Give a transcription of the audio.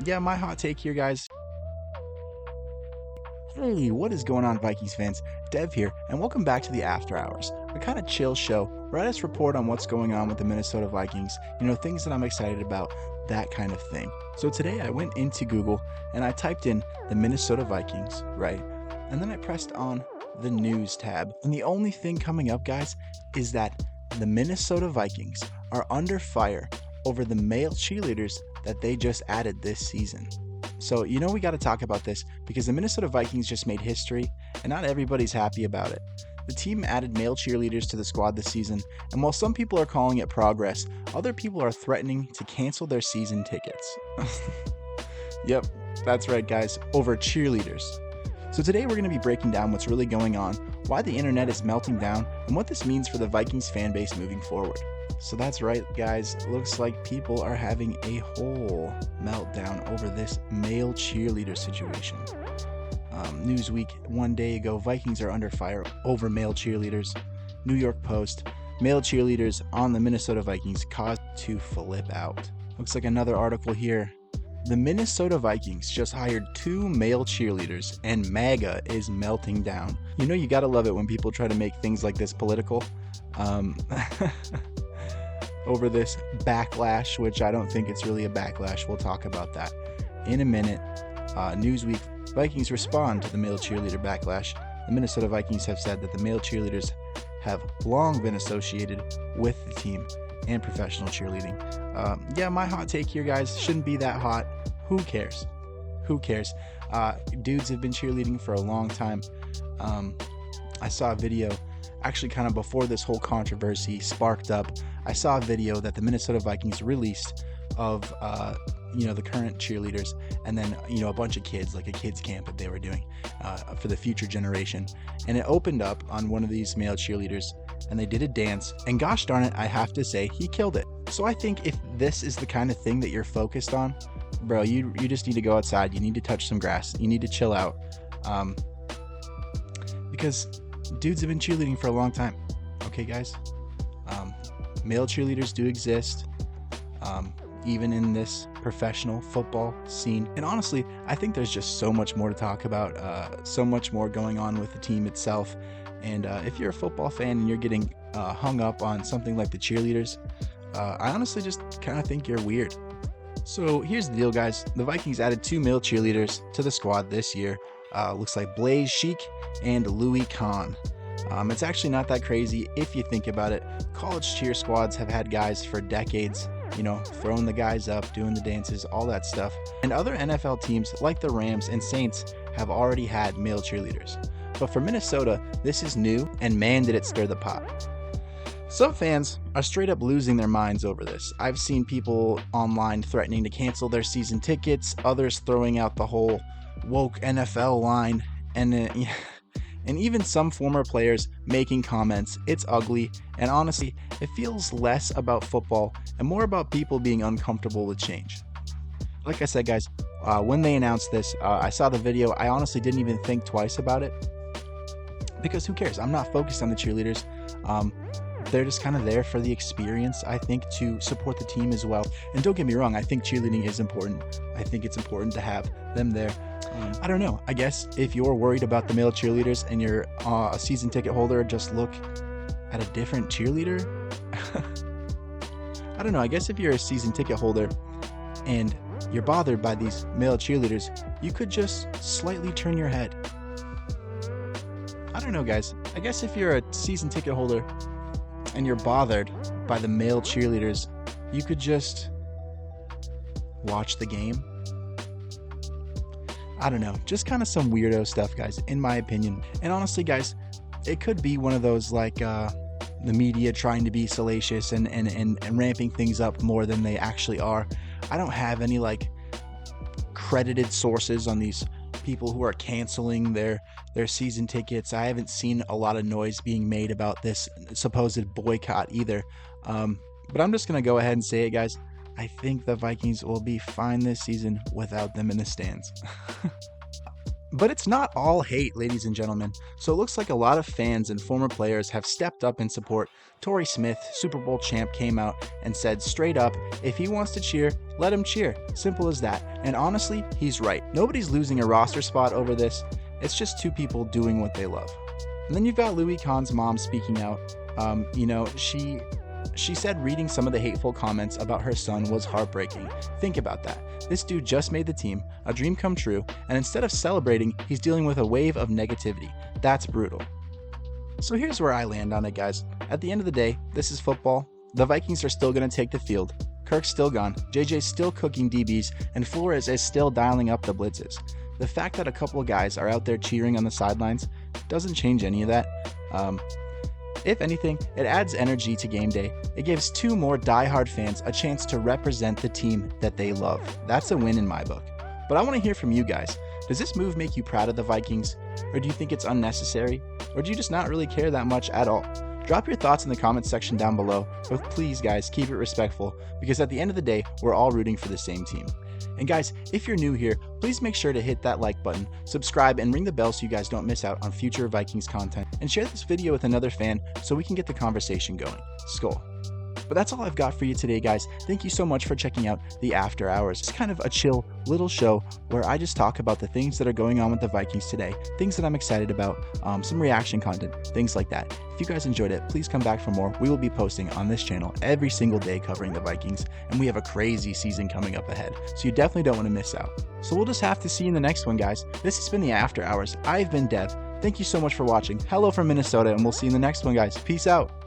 Yeah, my hot take here, guys. Hey, what is going on, Vikings fans? Dev here, and welcome back to the After Hours, a kind of chill show where I just report on what's going on with the Minnesota Vikings, things that I'm excited about, that kind of thing. So today I went into Google and I typed in the Minnesota Vikings, right? And then I pressed on the news tab. And the only thing coming up, guys, is that the Minnesota Vikings are under fire over the male cheerleaders that they just added this season. So, we got to talk about this because the Minnesota Vikings just made history and not everybody's happy about it. The team added male cheerleaders to the squad this season, and while some people are calling it progress, other people are threatening to cancel their season tickets. Yep, that's right, guys, over cheerleaders. So today we're going to be breaking down what's really going on, why the internet is melting down, and what this means for the Vikings fan base moving forward. So that's right, guys, looks like people are having a whole meltdown over this male cheerleader situation. Newsweek, one day ago, Vikings are under fire over male cheerleaders. New York Post, male cheerleaders on the Minnesota Vikings caused to flip out. Looks like another article here. The Minnesota Vikings just hired 2 male cheerleaders and MAGA is melting down. You gotta love it when people try to make things like this political. Over this backlash, which I don't think it's really a backlash. We'll talk about that in a minute. Newsweek, Vikings respond to the male cheerleader backlash. The Minnesota Vikings have said that the male cheerleaders have long been associated with the team and professional cheerleading. Yeah, my hot take here, guys, shouldn't be that hot. Who cares? Who cares? Dudes have been cheerleading for a long time. I saw a video, actually kind of before this whole controversy sparked up. I saw a video that the Minnesota Vikings released of, the current cheerleaders, and then, a bunch of kids, like a kids camp that they were doing for the future generation. And it opened up on one of these male cheerleaders, and they did a dance, and gosh darn it, I have to say, he killed it. So I think if this is the kind of thing that you're focused on, bro, you just need to go outside. You need to touch some grass. You need to chill out. Because dudes have been cheerleading for a long time. Okay, guys? Male cheerleaders do exist, even in this professional football scene. And honestly, I think there's just so much more to talk about, so much more going on with the team itself. And if you're a football fan and you're getting hung up on something like the cheerleaders, I honestly just kind of think you're weird. So here's the deal, guys. The Vikings added 2 male cheerleaders to the squad this year. Looks like Blaze Sheik and Louis Kahn. It's actually not that crazy if you think about it. College cheer squads have had guys for decades, throwing the guys up, doing the dances, all that stuff. And other NFL teams like the Rams and Saints have already had male cheerleaders. But for Minnesota, this is new, and man, did it stir the pot. Some fans are straight up losing their minds over this. I've seen people online threatening to cancel their season tickets, others throwing out the whole woke NFL line, and even some former players making comments. It's ugly, and honestly, it feels less about football and more about people being uncomfortable with change. Like I said, guys, when they announced this, I saw the video. I honestly didn't even think twice about it because who cares? I'm not focused on the cheerleaders. They're just kind of there for the experience, I think, to support the team as well. And don't get me wrong, I think cheerleading is important. I think it's important to have them there. I don't know. I guess if you're worried about the male cheerleaders and you're a season ticket holder, just look at a different cheerleader. I don't know. I guess if you're a season ticket holder and you're bothered by these male cheerleaders, you could just slightly turn your head. I don't know, guys. I guess if you're a season ticket holder and you're bothered by the male cheerleaders, you could just watch the game. I don't know, just kind of some weirdo stuff, guys, in my opinion. And honestly, guys, it could be one of those like the media trying to be salacious and ramping things up more than they actually are. I don't have any like credited sources on these people who are canceling their season tickets. I haven't seen a lot of noise being made about this supposed boycott either. But I'm just going to go ahead and say it, guys. I think the Vikings will be fine this season without them in the stands. But it's not all hate, ladies and gentlemen. So it looks like a lot of fans and former players have stepped up in support. Torrey Smith, Super Bowl champ, came out and said straight up, if he wants to cheer, let him cheer. Simple as that. And honestly, he's right. Nobody's losing a roster spot over this. It's just two people doing what they love. And then you've got Louis Kahn's mom speaking out. She said reading some of the hateful comments about her son was heartbreaking. Think about that. This dude just made the team, a dream come true, and instead of celebrating, he's dealing with a wave of negativity. That's brutal. So here's where I land on it, guys. At the end of the day, this is football. The Vikings are still going to take the field. Kirk's still gone, JJ's still cooking DBs, and Flores is still dialing up the blitzes. The fact that a couple of guys are out there cheering on the sidelines doesn't change any of that. If anything, it adds energy to game day. It gives two more diehard fans a chance to represent the team that they love. That's a win in my book. But I want to hear from you guys. Does this move make you proud of the Vikings? Or do you think it's unnecessary? Or do you just not really care that much at all? Drop your thoughts in the comments section down below, but please guys, keep it respectful, because at the end of the day, we're all rooting for the same team. And guys, if you're new here, please make sure to hit that like button, subscribe, and ring the bell so you guys don't miss out on future Vikings content. And share this video with another fan so we can get the conversation going. SKOL. But that's all I've got for you today, guys. Thank you so much for checking out the After Hours. It's kind of a chill little show where I just talk about the things that are going on with the Vikings today, things that I'm excited about, some reaction content, things like that. If you guys enjoyed it, please come back for more. We will be posting on this channel every single day covering the Vikings, and we have a crazy season coming up ahead, so you definitely don't want to miss out. So we'll just have to see you in the next one, guys. This has been the After Hours. I've been Dev. Thank you so much for watching. Hello from Minnesota, and we'll see you in the next one, guys. Peace out.